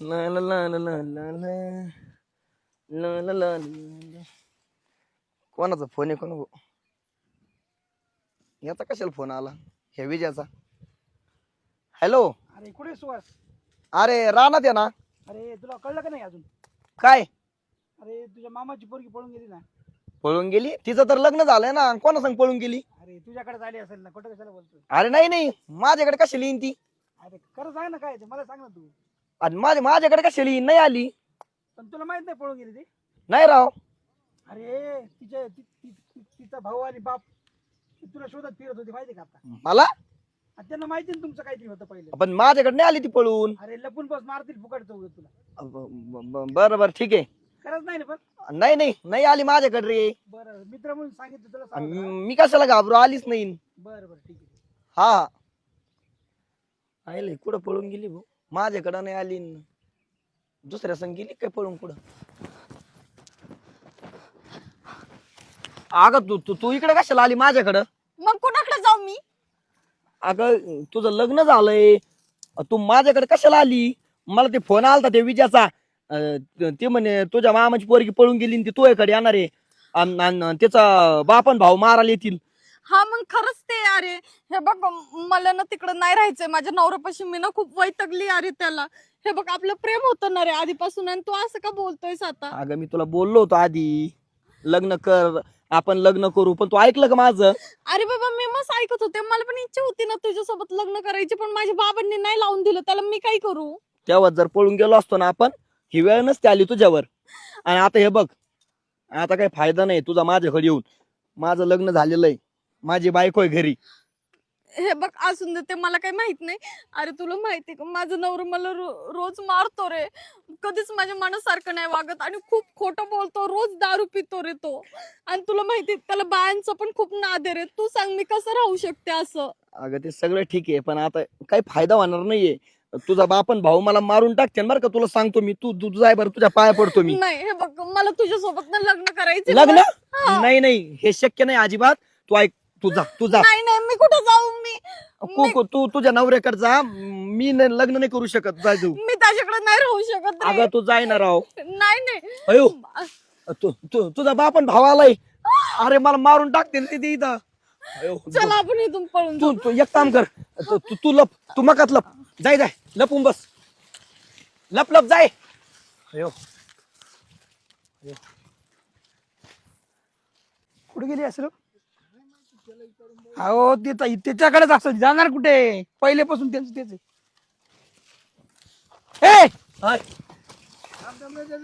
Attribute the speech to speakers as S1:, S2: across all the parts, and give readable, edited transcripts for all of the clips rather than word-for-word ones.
S1: ला ला ला ला ला ला ला ला ला ला. कोणाचा फोन आहे कोण याचा कशाला फोन आला ह्या विजयाचा? हॅलो.
S2: अरे कुठे सुहास?
S1: अरे रानात आहे ना.
S2: अरे तुला कळलं का नाही अजून?
S1: काय
S2: अरे तुझ्या मामाची पोरगी पळून गेली ना.
S1: पळून गेली? तिचं तर लग्न झालंय ना. कोणा संग पळून गेली?
S2: अरे तुझ्याकडे आली असेल ना, कुठं कशाला बोलतोय?
S1: अरे नाही नाही, माझ्याकडे कशाला येईन ती?
S2: अरे खरं सांग ना, काय ते मला सांग ना तू.
S1: आणि माझ्याकडे कशाला येईन? नाही आली.
S2: पण तुला माहित नाही पळून गेली ती?
S1: नाही राव.
S2: अरे तिचा भाऊ आणि बाप तुला शोधत फिरत होती माहिती का आता?
S1: मला
S2: आणि त्यांना माहिती ना तुमचं काहीतरी होतं पहिले.
S1: पण माझ्याकडे नाही आली ती पळून.
S2: अरे लपून बस, मारतील फुकट चौघ तुला.
S1: बरं बरं ठीक आहे.
S2: खरंच नाही ना? पण
S1: नाही नाही नाही आली माझ्याकडे रे.
S2: बरं, मित्र म्हणून सांगितलं तुला
S1: आणि
S2: सांग.
S1: मी कशाला घाबरू? आलीच नाही.
S2: बरं बरं ठीक आहे.
S1: हा आले कुठं पळून गेली भाऊ? माझ्याकडं नाही आली. दुसऱ्या संग गेली काय पळून कुठं? अगं तू तू तू इकडे कशाला आली माझ्याकडं?
S3: मग कोणाकडे जाऊ मी?
S1: अगं तुझं लग्न झालंय, तू माझ्याकडे कशाला आली? मला ते फोन आलता ते विजयाचा. ते म्हणे तुझ्या मामाची पोरगी पळून गेली आणि ती तुझ्याकडे येणार आहे आणि त्याचा बाप आणि भाऊ मारायला येतील.
S3: हा मग खरंच ते. अरे हे बघ, मला ना तिकडं नाही राहायचंय. माझ्या नवऱ्यापाशी मी ना खूप वैतागली. अरे त्याला हे बघ, आपलं प्रेम होतं ना रे आधीपासून, आणि तू असं का बोलतोयस आता?
S1: अगं मी तुला बोललो होतो आधी लग्न कर, आपण लग्न करू, पण तू ऐकलं का माझं?
S3: अरे बाबा, मी मस्त ऐकत होते. मला पण इच्छा होती ना तुझ्यासोबत लग्न करायची, पण माझ्या बाबांनी नाही लावून दिलं. त्याला मी काय करू?
S1: तेव्हा जर पळून गेलो असतो ना आपण, ही वेळ नसते आली तुझ्यावर. आणि आता हे बघ, आता काही फायदा नाही तुझा माझ्याकडे येऊन. माझं लग्न झालेलं आहे, माझी बायको आहे घरी.
S3: हे बघ, असून दे, ते मला काही माहित नाही. अरे तुला माहिती का, माझं नवरा मला रोज मारतो रे. कधीच माझ्या मनासारखं नाही वागत आणि खूप खोटं बोलतो. रोज दारू पितो रे तो. आणि तुला माहिती, त्याला बायांचा पण खूप नाद आहे रे. तू सांग, मी कसं राहू शकते असं?
S1: अगं ते सगळं ठीक आहे, पण आता काही फायदा होणार नाहीये. तुझा बापन भाऊ मला मारून टाकते बरं का, तुला सांगतो मी. तू तू जाय बरं, तुझ्या पाया पडतो मी.
S3: नाही, हे बघ, मला तुझ्यासोबत ना लग्न करायचं.
S1: लग्न? नाही नाही, हे शक्य नाही अजिबात. तू ऐक, तू जा.
S3: नाही नाही, मी कुठं जाऊ?
S1: तू तुझ्या नवऱ्याकडे जा. मी लग्न नाही करू शकत. जाय तू.
S3: मी त्याच्याकडे नाही राहू शकत रे.
S1: अगं तू जाय ना राव.
S3: नाही नाही.
S1: अयो, तुझा बापन भाव आलाय. अरे मला मारून टाकते ना तिथे इथं. अयो,
S3: चला आपण इथून पळून
S1: तू
S3: जाऊ.
S1: तू एक काम कर. तू लप, तू मकात लप. जाय लपून बस. लप जाय. अयो,
S2: कुठे गेली असेल? अहो त्याच्याकडेच असं जाणार कुठे? पहिलेपासून त्यांचं तेच आहे.
S1: हाय.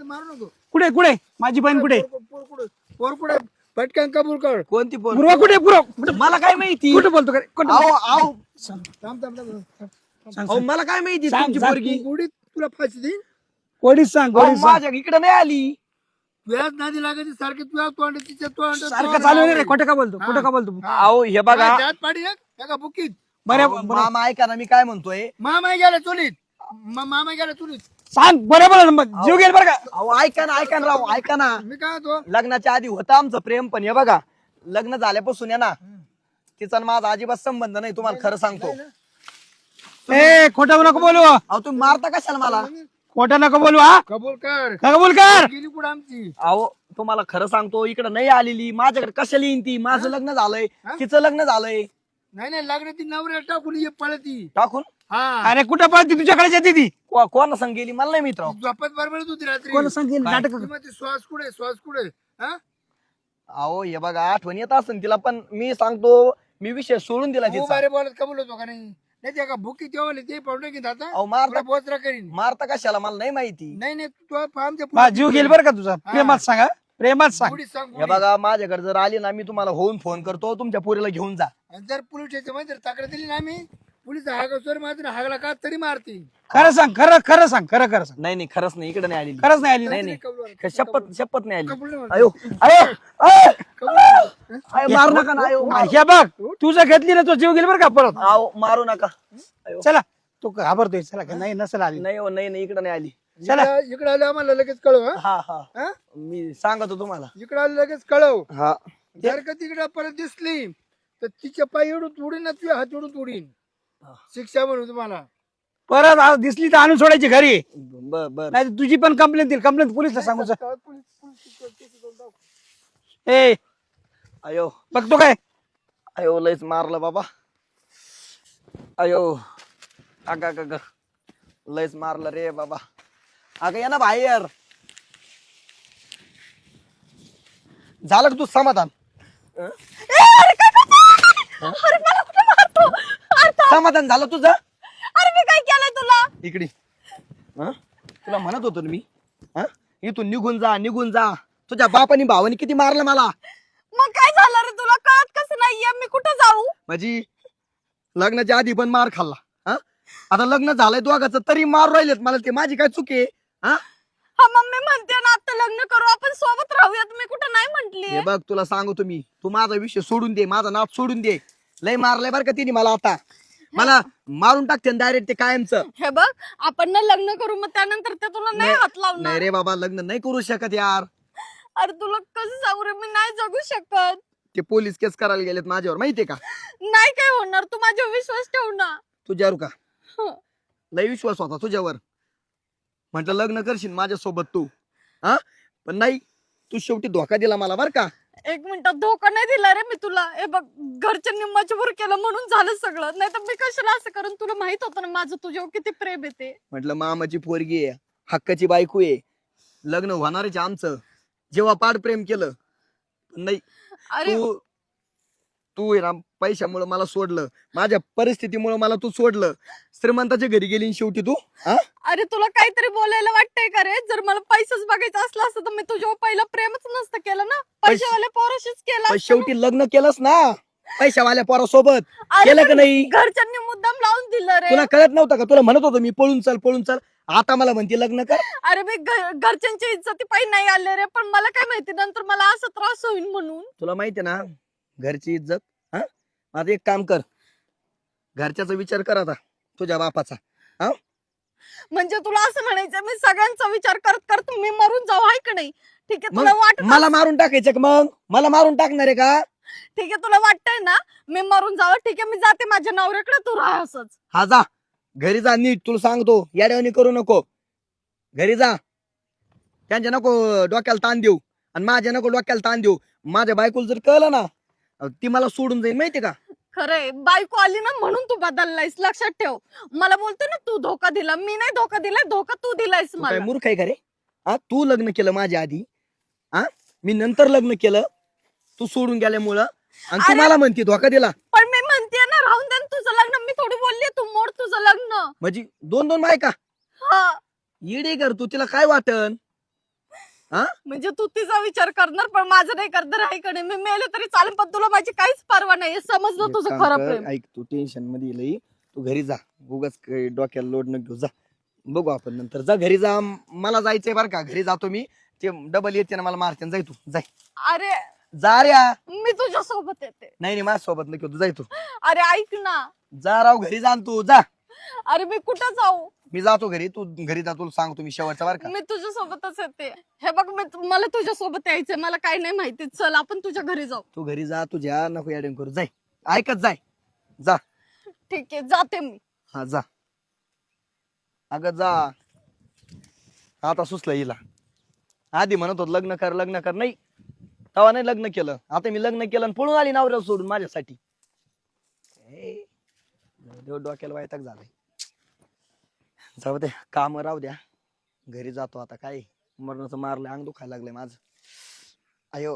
S2: मारू नको. कुठे कुठे माझी बहीण कुठे? पोर कुठे? पटकन कबूल कर.
S1: कोणती पोर?
S2: पुरवा कुठे?
S1: मला काय माहिती?
S2: कुठे बोलतो का? कुठे?
S1: आओ
S2: सांग,
S1: मला काय माहिती
S2: सांग,
S1: तुमची
S2: सांग.
S1: पोरगी?
S4: गोडीत तुला फाशी देईन.
S2: गोडीत सांग, गोडीत सांग.
S1: माझ्या इकडे नाही आली.
S4: तुझ्याच नादी लागायची सारखी तुझ्या तोंड तिच्या तोंड
S2: सारखं चालू आहे रे. खोटं का बोलतो? खोटं का बोलतो?
S1: आओ हे बघा.
S4: त्यात पाडी का बुकीत
S2: बरं
S1: मामा ऐका ना, मी काय म्हणतोय.
S4: मामा गेला चुलीत. मामा गेला चुलीत.
S2: सांग, बरोबर. जीव गेल बरं का?
S1: अहो ऐका ना राव, ऐका ना.
S4: मी काय होतो
S1: लग्नाच्या आधी होतं आमचं प्रेम, पण हे बघा लग्न झाल्यापासून आहे ना, तिचा आणि माझा अजिबात संबंध नाही. तुम्हाला खरं सांगतो.
S2: ए, खोटं नको बोलू.
S1: अहो तुम्ही मारता कशाला मला?
S2: खोटं नको बोलू. हा,
S4: कबूल कर.
S2: कबूल कर.
S4: गेली कुठं आमची?
S1: अहो तुम्हाला खरं सांगतो, इकडे नाही आलेली. माझ्याकडे कशाला येईन ती? माझं लग्न झालंय, तिचं लग्न झालंय.
S4: नाही लागली ती नवऱ्या टाकून ये पळती.
S1: टाकून?
S4: हा
S2: अरे कुठं पळती? तुझ्याकडे येते ती.
S1: कोणा संग गेली मला नाही मित्र.
S4: झोपत बरोबर होती रात्री.
S2: कोण सांगेल
S1: काय?
S2: नाटक?
S4: ती म्हणते, श्वास कुठे हा?
S1: अहो हे बघा, आठवण येत असेल तिला, पण मी सांगतो, मी विषय सोडून दिला
S4: तू
S1: तिचा.
S4: बारे बोलत कबूल होतो का नाही? नाही का बुकी तेव्हा ते पडलं की आता
S1: अहो मारता
S4: पोचरा करीन.
S1: मारता कशाला मला नाही माहिती.
S4: नाही तू आमच्या
S2: माझा जीव गेल बरं का तुझा. प्रेमात सांगा, प्रेमात सांग.
S4: पुढे सांग
S1: हे बघा, माझ्याकडे जर आली ना, मी तुम्हाला होऊन फोन करतो, तुमच्या पोरीला घेऊन जा.
S4: आणि जर पोलीस स्टेशन तक्रार दिली ना आम्ही, पोलीस हागसवर मात्र हागला का तरी मारतील.
S2: खरं सांग, खरं सांग, खरं सांग.
S1: नाही खरंच नाही, इकडे नाही आली.
S2: खरंच नाही आली ना?
S1: नाही
S4: कबूल.
S1: शपथ नाही आली.
S4: कबूल नाही म्हणतो.
S1: अयो अयो मारू नका ना. अयो
S2: हे बघ, तुझं घेतली ना, तो जीव गेल बरं का परत.
S1: अहो मारू नका. अयो
S2: चला, तू घाबरतोय. चला, नाही नसेल आली.
S1: नाही हो, नाही इकडे नाही आली.
S2: चला.
S4: इकडे आलं आम्हाला लगेच कळव.
S1: हा मी सांगतो तुम्हाला.
S4: इकडे आलं लगेच कळव.
S1: हा
S4: जर का तिकडे परत दिसली तर तिच्या पाय एवढून उडीन ना, तुझ्या हात एवढून उडीन. शिक्षा म्हणून तुम्हाला.
S2: परत दिसली तर आणून सोडायची घरी.
S1: बर बर
S2: नाही तुझी पण कंप्लेंट देईल. कंप्लेंट पोलिसला सांगू चल. ए
S1: अयो
S2: बघतो काय?
S1: अयो लयच मारलं बाबा. अयो अग अग अग लयच मारलं रे बाबा. अगं या ना बाहेर. झालं का तू समाधान?
S3: अरे काय करतोय? अरे मला कुठे मारतो? अरे थांब.
S1: समाधान झालं तुझं?
S3: अरे मी काय केलंय तुला?
S1: इकडे तुला म्हणत होतो ना मी इथून निघून जा निघून जा. तुझ्या बापानी भावानी किती मारलं मला.
S3: मग काय झालं रे तुला कळत कसं नाहीये मी कुठं जाऊ?
S1: माझी लग्नाच्या आधी पण मार खाल्ला आता लग्न झालंय दोघाचं तरी मार राहिलेत मला. ते माझी काय चुकी आहे?
S3: हा मम्मी म्हणते ना आता लग्न करू आपण सोबत राहूयात. मी कुठं नाही
S1: हे
S3: म्हंटली.
S1: बघ तुला सांगतो मी. तू माझा विषय सोडून दे. माझा नाद सोडून दे. लय मारलंय बरं का तिने मला. आता मला मारून टाकते डायरेक्ट ते कायमचं.
S3: हे बघ आपण ना लग्न करू मग त्यानंतर ते तुला नाही हात
S1: नाही
S3: लावणार.
S1: रे बाबा लग्न नाही करू शकत यार.
S3: अरे तुला कसं सांगू रे मी नाही जगू शकत.
S1: ते पोलीस केस करायला गेलेत माझ्यावर माहितीये का?
S3: नाही काय होणार तू माझ्यावर विश्वास ठेव ना.
S1: तुझ्यावर का?
S3: हं.
S1: लय विश्वास होता तुझ्यावर. म्हटलं लग्न करशील माझ्यासोबत तू. पण नाही तू शेवटी धोका दिला मला बर का.
S3: एक मिनिटात धोका नाही दिला रे मी तुला. हे बघ घरच्यांनी मजबूर केलं म्हणून झालं सगळं. नाही तर मी कशाला असं करून. तुला माहित होतं ना माझं तुझ्यावर किती प्रेम येते.
S1: म्हटलं मामाची पोरगी आहे हक्काची बायको आहे लग्न होणारच आहे आमचं. जेव्हा पाड प्रेम केलं पण नाही.
S3: अरे
S1: तू तू आहे ना पैशामुळे मला सोडलं. माझ्या परिस्थितीमुळे मला तू सोडलं. श्रीमंताच्या घरी गेली आणि शेवटी तू
S3: अरे तुला काहीतरी बोलायला वाटतंय का रे? जर मला पैसाच बघायचा असला असतं तर मी तुझ्यावर पहिलं प्रेमच नसतं केलं ना. पैशावाल्या पोराशीच केलं
S1: पण
S3: असतं ना.
S1: शेवटी लग्न केलंस ना पैशावाल्या पोरासोबत.
S3: अरे
S1: केलं का
S3: पण
S1: नाही?
S3: घरच्यांनी मुद्दाम लावून दिलं रे.
S1: तुला कळत नव्हतं का? तुला म्हणत होतो मी पळून चल पळून चल. आता मला म्हणते लग्न कर.
S3: अरे मी घरच्यांच्या इज्जती पायी नाही आले रे. पण मला काय माहिती नंतर मला असं त्रास होईल म्हणून.
S1: तुला माहितीये ना घरची इज्जत. आता एक काम कर घरच्याचा विचार कर आता तुझ्या बापाचा.
S3: म्हणजे तुला असं म्हणायचं मी सगळ्यांचा विचार करत करत मी मरून जाऊ आहे का नाही? ठीक आहे
S1: मग
S3: तुला वाटत
S1: मला मारून टाकायचं का? मग मला मारून टाकणार आहे का?
S3: ठीक आहे तुला वाटतंय ना मी मरून जावं. ठीक आहे मी जाते माझ्या नवऱ्याकडे. तू राह असंच.
S1: हा जा घरी जा नीट. तुला सांगतो याड्यावानी करू नको. घरी जा. त्यांच्या नको डोक्याला ताण देऊ आणि माझ्या नको डोक्याला ताण देऊ. माझ्या बायकोला जर कळलं ना ती मला सोडून जाईल माहितीये का?
S3: खरंय बायको आली ना म्हणून तू बदललायस. लक्षात ठेव. मला बोलतो ना तू धोका दिला. मी नाही धोका दिलाय. धोका तू दिलायस
S1: तू काय
S3: मला.
S1: मूर्ख आहे का रे? तू लग्न केलं माझ्या आधी. मी नंतर लग्न केलं तू सोडून गेल्यामुळं आणि तू
S3: अरे-
S1: मला म्हणते धोका दिला.
S3: पण मी म्हणते ना राहून दे ना तुझं लग्न. मी थोडी बोलली तू मोड तुझं लग्न.
S1: म्हणजे दोन दोन बायका
S3: हा
S1: येडे कर तू. तिला काय वाटन?
S3: म्हणजे तू तिचा विचार करणार पण माझं नाही करणार आहे का नाही? मी मेले तरी चालेल पण तुला माझी काहीच परवा नाही. समजलं
S1: एक
S3: तुझं
S1: काम
S3: खरं
S1: कर,
S3: प्रेम.
S1: ऐक तू टेन्शन मध्ये लई. तू घरी जा. उगाच काही डोक्याला लोड न घेऊ. जा बघू आपण नंतर. जा घरी जा. मला जायचंय बरं का. घरी जातो मी. ते डबल येते ना मला मारते. जाय तू जाय.
S3: अरे
S1: जा रे.
S3: मी तुझ्या सोबत येते.
S1: नाही माझ्या सोबत नको तू. जाय तू.
S3: अरे ऐक ना.
S1: जा राव घरी जा न तू जा.
S3: अरे मी कुठं जाऊ?
S1: मी जातो घरी. तू घरी जा. तुला सांगतो मी शेवटचा बरं का.
S3: मी तुझ्या सोबतच येते. हे बघ मला तुझ्या सोबत यायचंय. मला काही नाही माहिती. चल आपण तुझ्या घरी जाऊ.
S1: तू घरी जा. तुझ्या नको याडून करू. जाय ऐकत जाय. जा.
S3: ठीक आहे जाते मी.
S1: हा जा. अगं जा. आता सुचलं हिला. आधी म्हणत होत लग्न कर लग्न कर. नाही तेव्हा नाही लग्न केलं. आता मी लग्न केलं आणि पळून आली नवऱ्याला सोडून माझ्यासाठी. डोक्याला वैताग झालाय. जाऊ दे काम राहू द्या. घरी जातो आता. काय मरणाचं मारलंय. अंग दुखायला लागलंय माझं. अयो